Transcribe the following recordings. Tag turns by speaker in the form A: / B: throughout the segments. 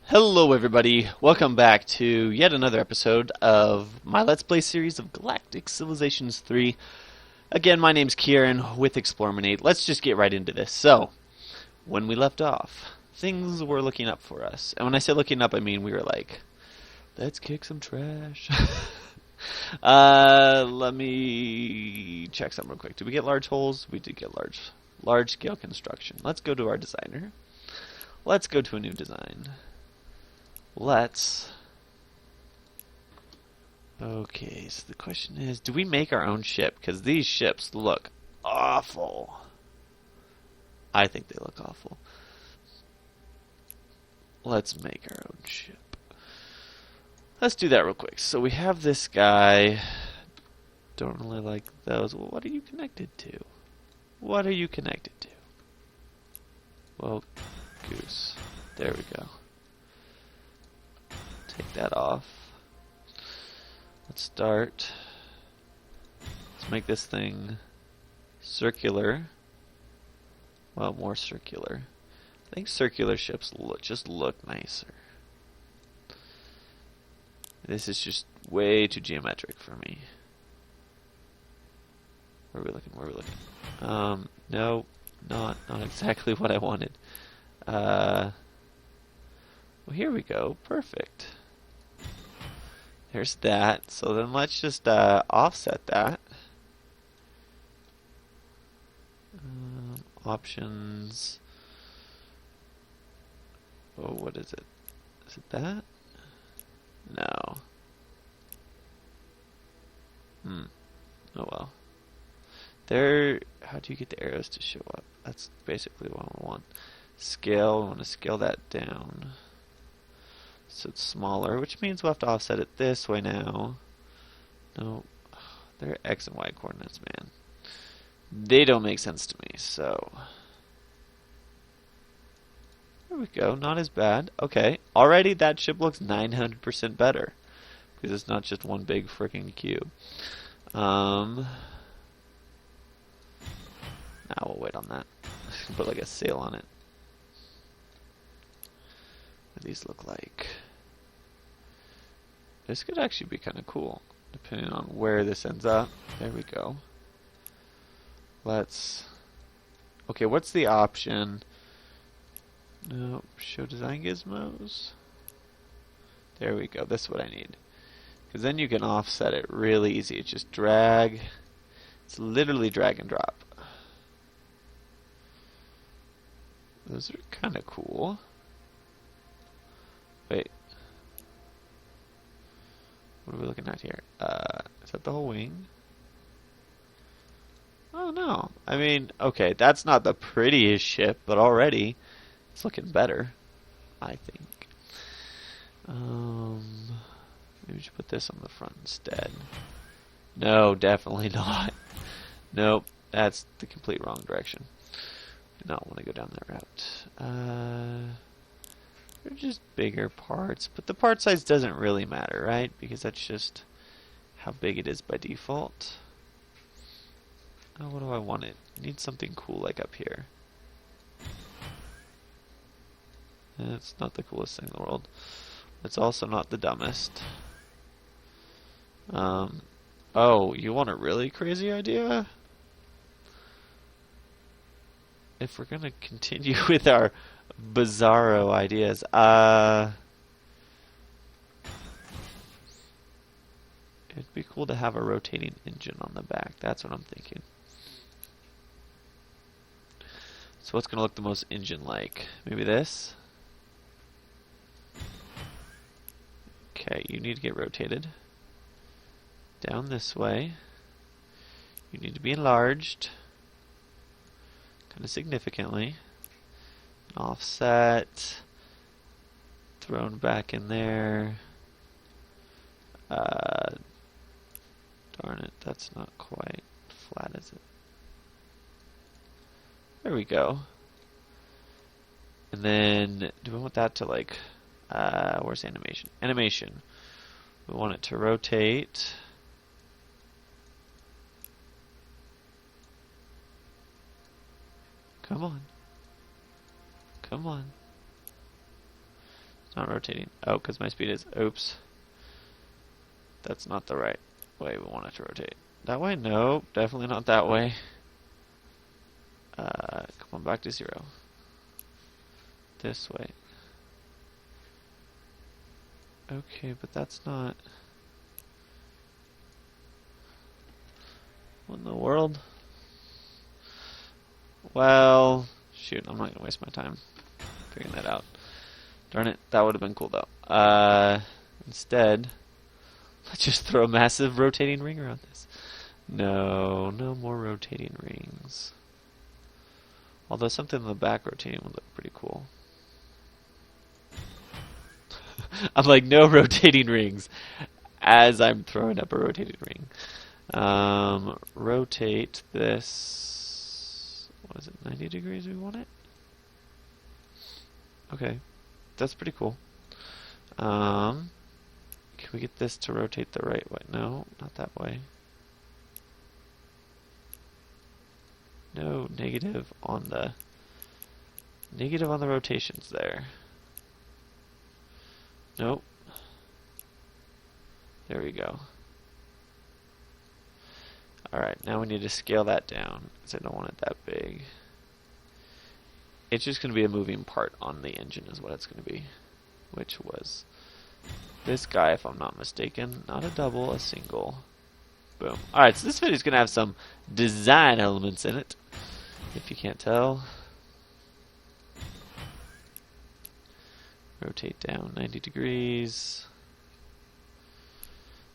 A: Hello everybody, welcome back to yet another episode of my Let's Play series of Galactic Civilizations 3. Again, my name's Kearon with Explorminate. Let's just get right into this. So, when we left off, things were looking up for us. And when I say looking up, I mean we were like, let's kick some trash. Let me check something real quick. Did we get large holes? We did get large scale construction. Let's go to our designer. Let's go to a new design. Okay, so the question is, do we make our own ship? Because these ships look awful. I think they look awful. Let's make our own ship. Let's do that real quick. So we have this guy. Don't really like those. Well, what are you connected to? What are you connected to? Well, goose. There we go. Take that off. Let's start. Let's make this thing circular. Well, more circular. I think circular ships just look nicer. This is just way too geometric for me. Where are we looking? Where are we looking? No, not exactly what I wanted. Well, here we go. Perfect. There's that. So then let's just offset that. Options. Oh, what is it? Is it that? No. Oh well. There. How do you get the arrows to show up? That's basically what I want. Scale. I want to scale that down. So it's smaller, which means we'll have to offset it this way now. No, they're X and Y coordinates, man. They don't make sense to me, so. There we go, not as bad. Okay, already that ship looks 900% better. Because it's not just one big freaking cube. Now we'll wait on that. Put like a sail on it. What do these look like? This could actually be kind of cool, depending on where this ends up. There we go. Okay, what's the option? No, show design gizmos. There we go. This is what I need. Because then you can offset it really easy. It's just drag. It's literally drag and drop. Those are kind of cool. Wait. What are we looking at here? Is that the whole wing? Oh no. I mean, okay, that's not the prettiest ship, but already it's looking better, I think. Maybe we should put this on the front instead. No, definitely not. Nope, that's the complete wrong direction. Do not want to go down that route. They're just bigger parts, but the part size doesn't really matter, right? Because that's just how big it is by default. Oh, what do I want it? I need something cool like up here. It's not the coolest thing in the world. It's also not the dumbest. Oh, you want a really crazy idea? If we're gonna continue with our bizarro ideas, it'd be cool to have a rotating engine on the back. That's what I'm thinking. So what's gonna look the most engine-like? Maybe this? Okay, you need to get rotated. Down this way. You need to be enlarged. Kind of significantly. Offset. Thrown back in there. Darn it, that's not quite flat, is it? There we go. And then, do we want that to like, where's animation? Animation. We want it to rotate. Come on. Come on. It's not rotating. Oh, because my speed is... Oops. That's not the right way we want it to rotate. That way? No, definitely not that way. Come on, back to 0. This way. Okay, but that's not... What in the world? Well, shoot, I'm not going to waste my time figuring that out. Darn it, that would have been cool though. Instead, let's just throw a massive rotating ring around this. No, no more rotating rings. Although something in the back rotating would look pretty cool. I'm like, no rotating rings as I'm throwing up a rotating ring. Rotate this. What is it, 90 degrees we want it? Okay, that's pretty cool. Can we get this to rotate the right way? No, not that way. No, negative on the rotations there. Nope. There we go. Alright, now we need to scale that down, because I don't want it that big. It's just going to be a moving part on the engine is what it's going to be. Which was this guy, if I'm not mistaken. Not a double, a single. Boom. Alright, so this video is going to have some design elements in it, if you can't tell. Rotate down 90 degrees.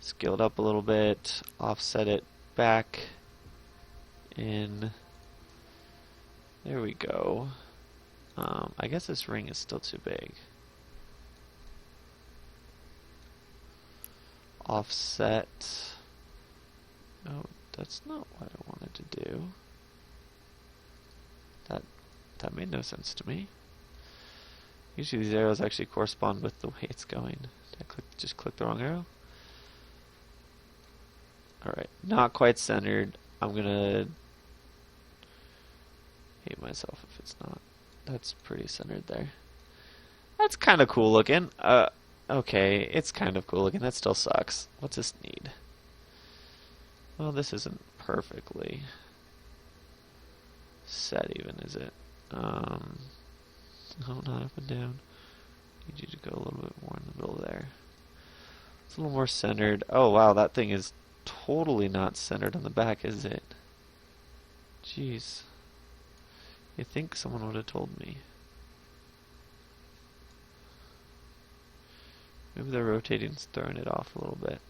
A: Scale it up a little bit. Offset it back in. There we go. I guess this ring is still too big. Offset. Oh, that's not what I wanted to do. That made no sense to me. Usually these arrows actually correspond with the way it's going. Did I just click the wrong arrow? Alright, not quite centered. I'm gonna hate myself if it's not. That's pretty centered there. That's kind of cool looking. Okay, it's kind of cool looking. That still sucks. What's this need? Well, this isn't perfectly set even, is it? No, not up and down. Need you to go a little bit more in the middle there. It's a little more centered. Oh wow, that thing is totally not centered on the back, is it? Jeez. You think someone would have told me. Maybe the rotating's throwing it off a little bit.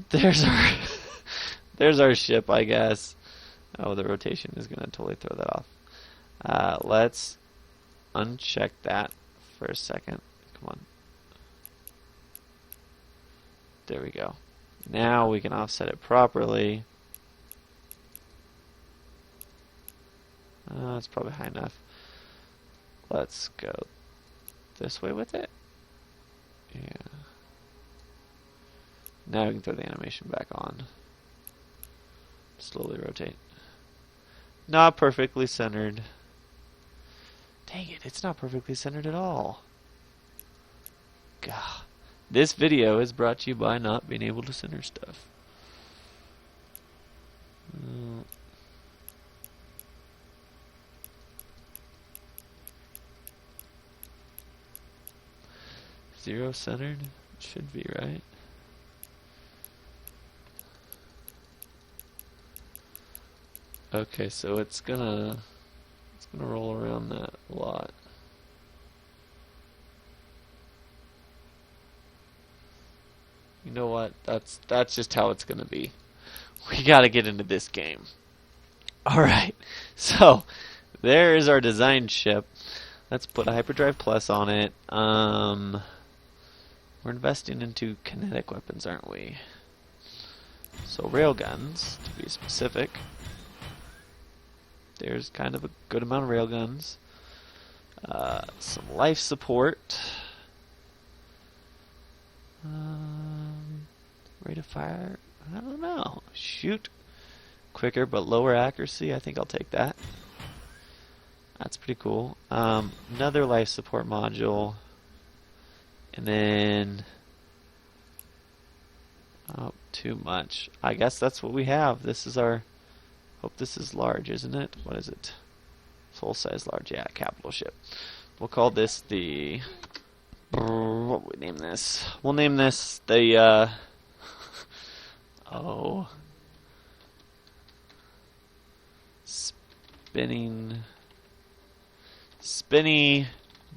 A: There's our there's our ship, I guess. Oh, the rotation is gonna totally throw that off. Let's uncheck that for a second. Come on. There we go. Now we can offset it properly. It's probably high enough. Let's go this way with it. Yeah. Now we can throw the animation back on. Slowly rotate. Not perfectly centered. Dang it, it's not perfectly centered at all. God. This video is brought to you by not being able to center stuff. Zero centered? Should be, right? Okay, so it's gonna roll around that a lot. You know what? That's just how it's gonna be. We gotta get into this game. Alright, so there is our design ship. Let's put a Hyperdrive Plus on it. We're investing into kinetic weapons, aren't we? So railguns, to be specific. There's kind of a good amount of railguns. Some life support. Rate of fire, I don't know. Shoot quicker but lower accuracy, I think I'll take that. That's pretty cool. Another life support module. And then... Oh, too much. I guess that's what we have. This is our... Hope this is large, isn't it? What is it? Full size large. Yeah, capital ship. We'll call this the... What would we name this? We'll name this the... Oh... Spinny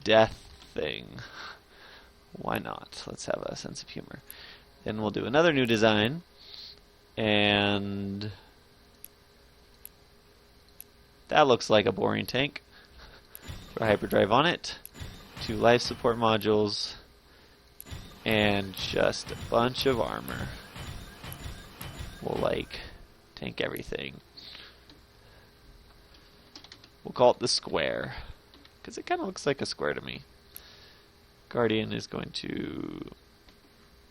A: death thing. Why not? Let's have a sense of humor. Then we'll do another new design. And... that looks like a boring tank. Put a hyperdrive on it. 2 life support modules. And just a bunch of armor. We'll, like, tank everything. We'll call it the square. Because it kind of looks like a square to me. Guardian is going to...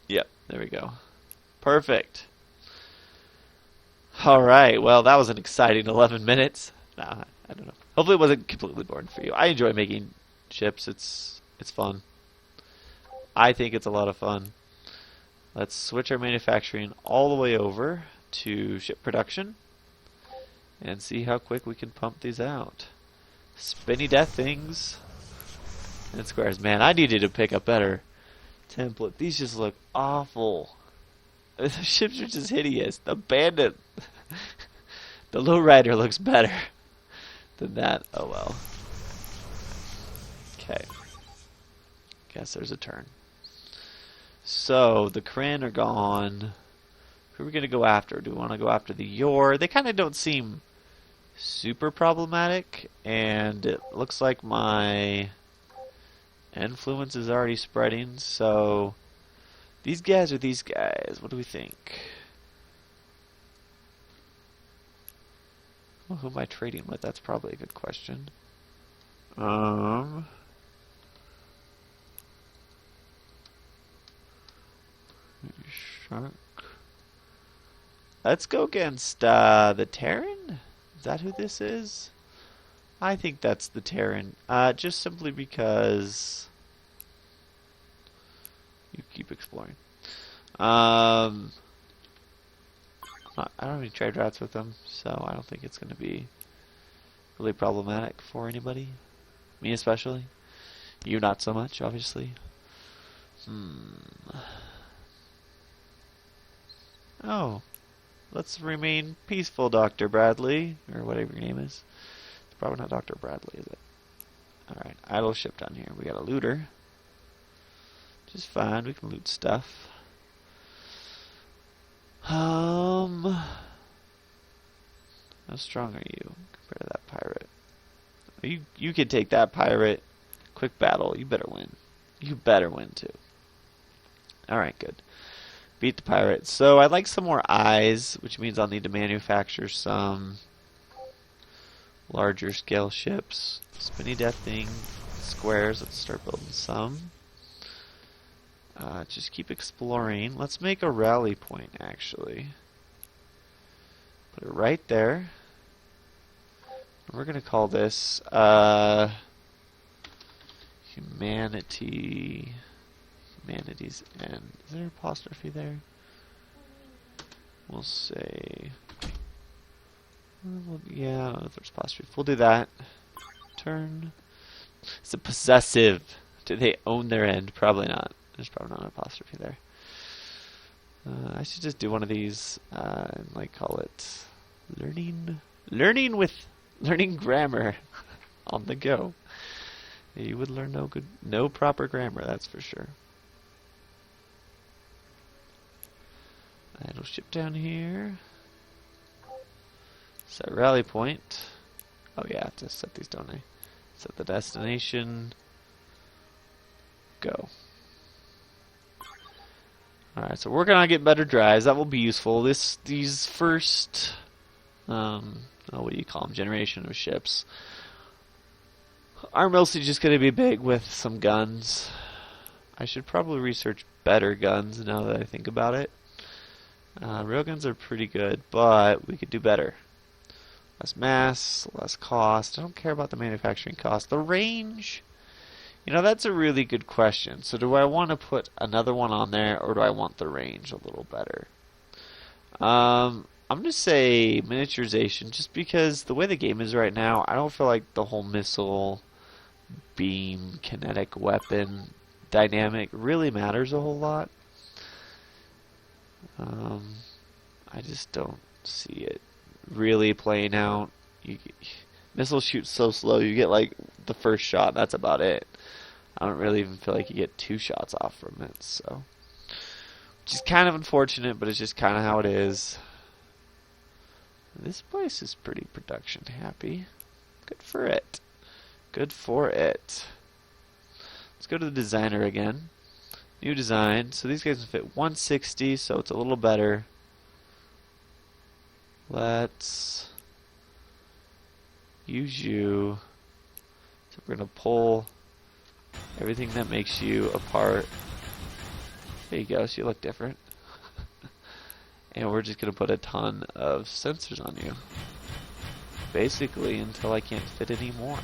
A: Yep, there we go. Perfect. Alright, well, that was an exciting 11 minutes. Nah, I don't know. Hopefully it wasn't completely boring for you. I enjoy making ships. It's fun. I think it's a lot of fun. Let's switch our manufacturing all the way over to ship production. And see how quick we can pump these out. Spinny death things. And squares. Man, I needed to pick a better template. These just look awful. The ships are just hideous. The bandit... the lowrider looks better than that. Oh well. Okay. Guess there's a turn. So, the Kearon are gone. Who are we going to go after? Do we want to go after the Yor? They kind of don't seem super problematic, and it looks like my influence is already spreading, so these guys are these guys. What do we think? Well, who am I trading with? That's probably a good question. Shark. Let's go against the Terran? Is that who this is? I think that's the Terran. Just simply because... You keep exploring. I don't have any trade routes with them, so I don't think it's going to be really problematic for anybody. Me especially. You not so much, obviously. Oh. Let's remain peaceful, Dr. Bradley. Or whatever your name is. It's probably not Dr. Bradley, is it? Alright, idle ship down here. We got a looter. Which is fine. We can loot stuff. How strong are you compared to that pirate? You can take that pirate. Quick battle. You better win. You better win, too. Alright, good. Beat the pirate. So I'd like some more eyes, which means I'll need to manufacture some larger scale ships. Spinny death thing. Squares. Let's start building some. Just keep exploring. Let's make a rally point, actually. Put it right there. We're going to call this Humanities End. Is there an apostrophe there? We'll say... yeah, I don't know if there's apostrophe. We'll do that. Turn. Is it possessive? Do they own their end? Probably not. There's probably not an apostrophe there. I should just do one of these and like call it learning grammar on the go. You would learn no proper grammar, that's for sure. Idle ship down here. Set rally point. Oh yeah, I have to set these, don't I? Set the destination. Go. Alright, so we're working on getting better drives. That will be useful. These first, what do you call them, generation of ships are mostly just going to be big with some guns. I should probably research better guns now that I think about it. Railguns are pretty good, but we could do better. Less mass, less cost. I don't care about the manufacturing cost. The range, you know, that's a really good question. So do I want to put another one on there, or do I want the range a little better? I'm going to say miniaturization, just because the way the game is right now, I don't feel like the whole missile, beam, kinetic weapon dynamic really matters a whole lot. I just don't see it really playing out. Missiles shoot so slow, you get like the first shot, that's about it. I don't really even feel like you get 2 shots off from it, so. Which is kind of unfortunate, but it's just kind of how it is. This place is pretty production happy. Good for it. Good for it. Let's go to the designer again. New design. So these guys can fit 160, so it's a little better. Let's use you. So we're going to pull everything that makes you apart. There you go, so you look different. And we're just going to put a ton of sensors on you. Basically, until I can't fit any more.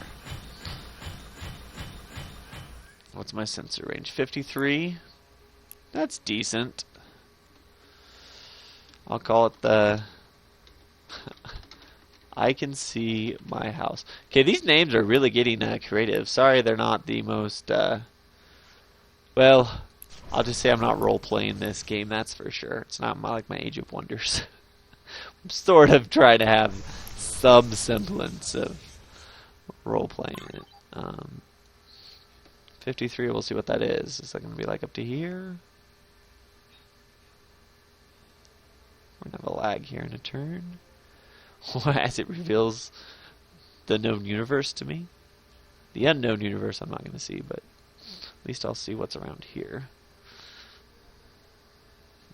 A: What's my sensor range? 53? That's decent. I'll call it the... I can see my house. Okay, these names are really getting creative. Sorry they're not the most... well... I'll just say I'm not role-playing this game, that's for sure. It's not like my Age of Wonders. I'm sort of trying to have some semblance of role-playing it. 53, we'll see what that is. Is that going to be like up to here? We're going to have a lag here in a turn. As it reveals the known universe to me. The unknown universe I'm not going to see, but at least I'll see what's around here.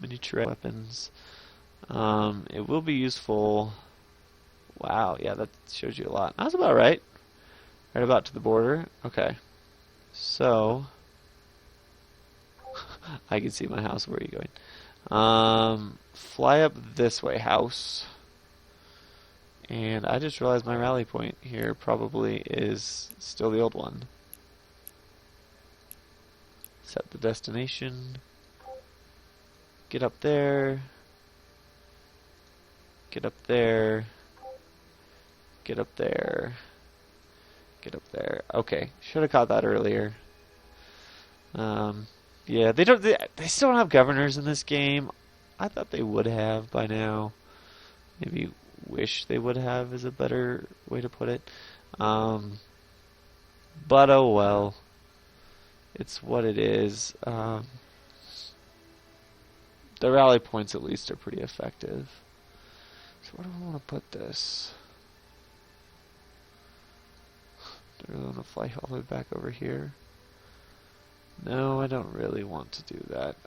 A: Miniature weapons. It will be useful. Wow, yeah, that shows you a lot. That's about right. Right about to the border. Okay. So, I can see my house. Where are you going? Fly up this way, house. And I just realized my rally point here probably is still the old one. Set the destination. Get up there. Get up there. Get up there. Get up there. Okay, should have caught that earlier. Yeah, they still don't have governors in this game. I thought they would have by now. Maybe wish they would have is a better way to put it. But oh well. It's what it is. The rally points at least are pretty effective. So where do I want to put this? Do I really want to fly all the way back over here? No, I don't really want to do that.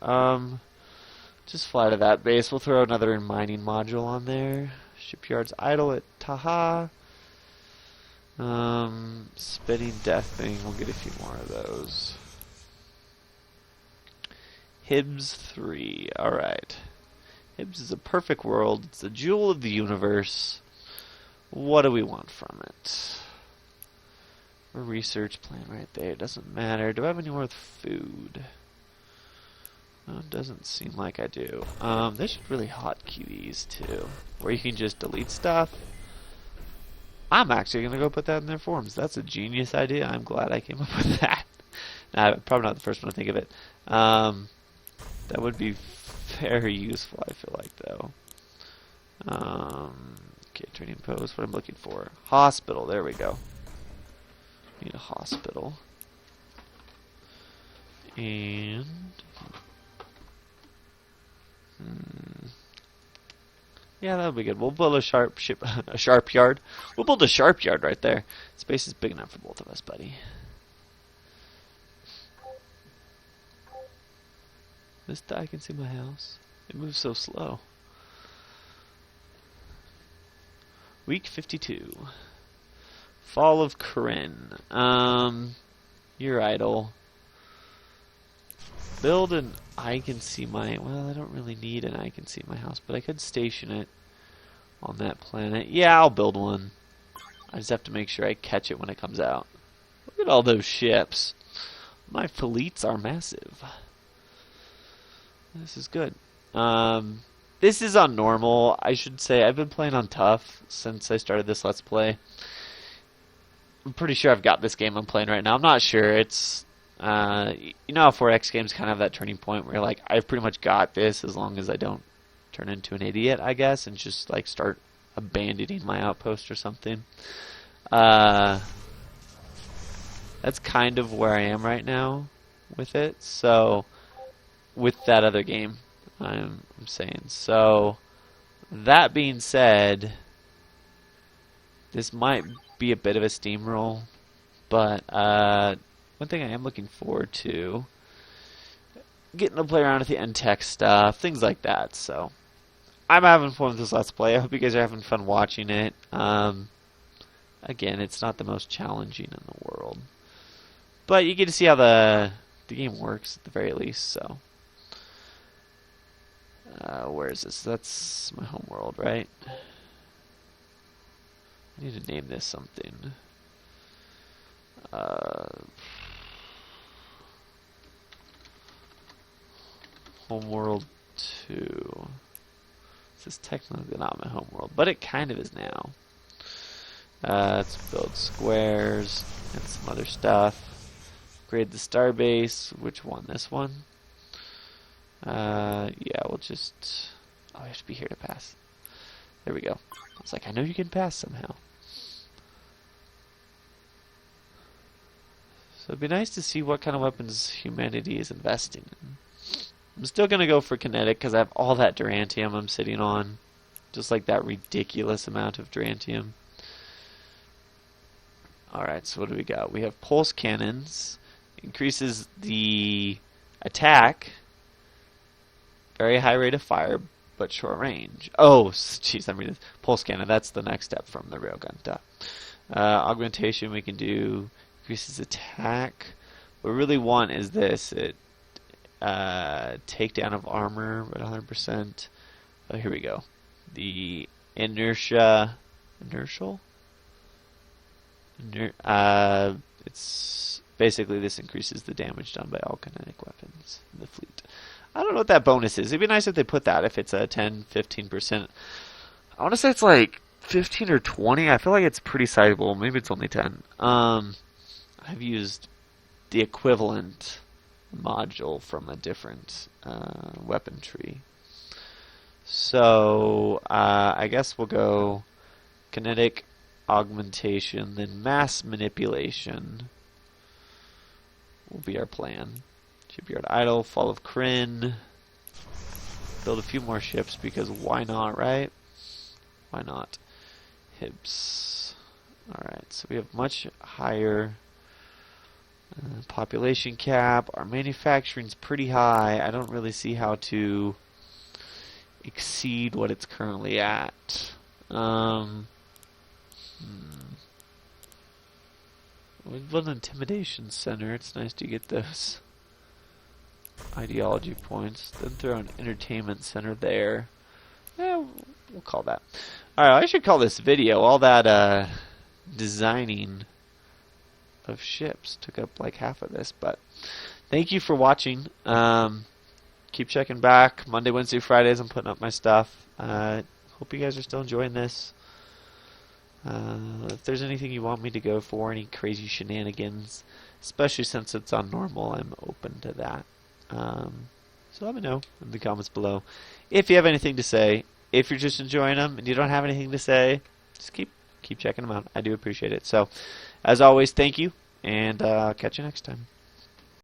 A: Just fly to that base. We'll throw another mining module on there. Shipyard's idle at Taha. Spinning death thing. We'll get a few more of those. Hibbs 3. Alright. Hibbs is a perfect world. It's the jewel of the universe. What do we want from it? A research plan right there. Doesn't matter. Do I have any more with food? No, it doesn't seem like I do. They should really hotkey these too. Where you can just delete stuff. I'm actually going to go put that in their forms. That's a genius idea. I'm glad I came up with that. Nah, probably not the first one to think of it. That would be very useful, I feel like, though. Okay, training post, what I'm looking for. Hospital, there we go. Need a hospital. And... yeah, that'll be good. We'll build a sharp yard. We'll build a sharp yard right there. Space is big enough for both of us, buddy. This guy can see my house. It moves so slow. Week 52. Fall of Kearon. You're idle. Build an I can see my... well, I don't really need an I can see my house, but I could station it on that planet. Yeah, I'll build one. I just have to make sure I catch it when it comes out. Look at all those ships. My fleets are massive. This is good. This is on normal. I should say I've been playing on tough since I started this Let's Play. I'm pretty sure I've got this game I'm playing right now. I'm not sure. It's, you know how 4X games kind of have that turning point where you're like, I've pretty much got this as long as I don't turn into an idiot, I guess, and just like start abandoning my outpost or something. That's kind of where I am right now with it. So, with that other game, I'm saying. So, that being said, this might be a bit of a steamroll, but one thing I am looking forward to, getting to play around with the end tech stuff, things like that. So, I'm having fun with this Let's Play. I hope you guys are having fun watching it. Again, it's not the most challenging in the world, but you get to see how the game works at the very least. So, where is this? That's my home world, right? I need to name this something. Homeworld 2. This is technically not my homeworld, but it kind of is now. Let's build squares and some other stuff. Upgrade the starbase. Which one? This one? Yeah, we'll just... Oh, I have to be here to pass. There we go. I was like, I know you can pass somehow. So it'd be nice to see what kind of weapons humanity is investing in. I'm still going to go for kinetic because I have all that durantium I'm sitting on. Just like that ridiculous amount of durantium. Alright, so what do we got? We have pulse cannons. Increases the attack. Very high rate of fire, but short range. Oh, jeez, I mean, pulse cannon. That's the next step from the railgun. Duh. Augmentation we can do. Increases attack. What we really want is this. It takedown of armor at 100%. Oh, here we go. The inertial. It's basically this increases the damage done by all kinetic weapons in the fleet. I don't know what that bonus is. It'd be nice if they put that. If it's a 10, 15%. I want to say it's like 15 or 20. I feel like it's pretty sizable. Maybe it's only 10. I've used the equivalent module from a different weapon tree. So I guess we'll go kinetic augmentation, then mass manipulation will be our plan. Shipyard idle, fall of Kryn. Build a few more ships because why not, right? Why not? Hibs. Alright, so we have much higher population cap. Our manufacturing's pretty high. I don't really see how to exceed what it's currently at. We've built an intimidation center. It's nice to get those ideology points. Then throw an entertainment center there. Yeah, we'll call that. Alright, I should call this video. All that designing of ships took up like half of this, but thank you for watching. Keep checking back. Monday, Wednesday, Fridays I'm putting up my stuff. Hope you guys are still enjoying this. If there's anything you want me to go for, any crazy shenanigans, especially since it's on normal, I'm open to that. So let me know in the comments below. If you have anything to say, if you're just enjoying them and you don't have anything to say, just keep checking them out. I do appreciate it. So, as always, thank you, and I'll catch you next time.